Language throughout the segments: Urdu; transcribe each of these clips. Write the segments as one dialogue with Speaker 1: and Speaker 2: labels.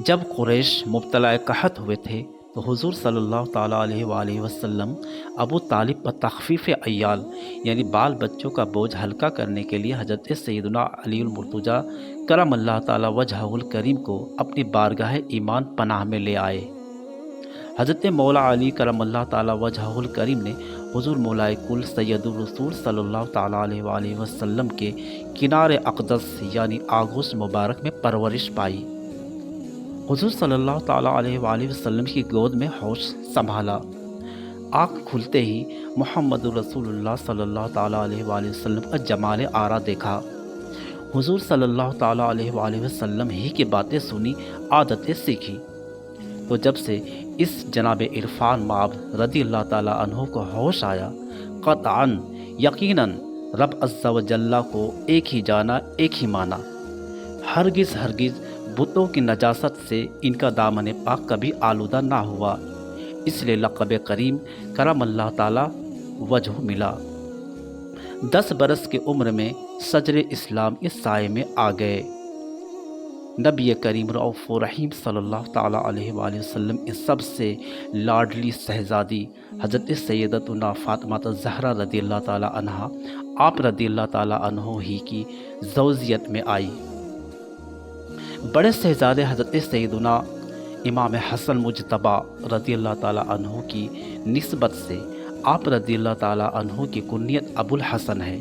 Speaker 1: جب قریش مبتلا قحط ہوئے تھے تو حضور صلی اللہ تعالیٰ علیہ وآلہ وسلم ابو طالب پر تخفیف عیال یعنی بال بچوں کا بوجھ ہلکا کرنے کے لیے حضرت سیدنا علی المرتضیٰ کرم اللہ تعالیٰ وجہہ الکریم کو اپنی بارگاہ ایمان پناہ میں لے آئے۔ حضرت مولا علی کرم اللہ تعالیٰ وجہہ الکریم نے حضور مولائے کل سید الرسول صلی اللہ تعالیٰ علیہ وآلہ وسلم کے کنار اقدس یعنی آغوش مبارک میں پرورش پائی۔ حضور صلی اللہ تعالیٰ علیہ وآلہ وسلم کی گود میں ہوش سنبھالا۔ آنکھ کھلتے ہی محمد رسول اللہ صلی اللہ تعالیٰ علیہ وآلہ وسلم کا جمال آرا دیکھا۔ حضور صلی اللہ تعالیٰ علیہ وآلہ وسلم ہی کی باتیں سنی، عادتیں سیکھی، تو جب سے اس جناب عرفان مآب رضی اللہ تعالیٰ عنہ کو ہوش آیا، قطعاً یقیناً رب عز و جل کو ایک ہی جانا، ایک ہی مانا، ہرگز بتوں کی نجاست سے ان کا دامن پاک کبھی آلودہ نہ ہوا، اس لیے لقب کریم کرم اللہ تعالیٰ وجہ ملا۔ 10 برس کی عمر میں صدر اسلام اس سائے میں آ گئے۔ نبی کریم رؤوف رحیم صلی اللہ تعالیٰ علیہ وآلہ وسلم کی سب سے لاڈلی شہزادی حضرت سیدتنا فاطمہ الزہرا رضی اللہ تعالیٰ عنہا آپ رضی اللہ تعالیٰ عنہ ہی کی زوجیت میں آئی۔ بڑے شہزادے حضرت سیدنا امام حسن مجتبیٰ رضی اللہ تعالیٰ عنہ کی نسبت سے آپ رضی اللہ تعالیٰ عنہ کی کنیت ابو الحسن ہے،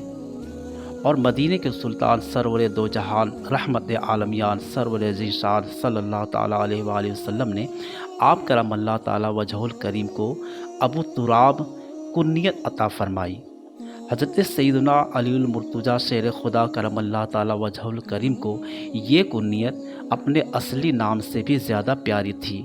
Speaker 1: اور مدینہ کے سلطان سرور دو جہان رحمت عالمیان سرور ذیشان صلی اللہ تعالیٰ علیہ وآلہ وسلم نے آپ کرم اللہ تعالیٰ وجہ الکریم کو ابو تراب کنیت عطا فرمائی۔ حضرت سیدنا علی المرتضیٰ شیر خدا کرم اللہ تعالیٰ وجہ الکریم کو یہ کنیت اپنے اصلی نام سے بھی زیادہ پیاری تھی۔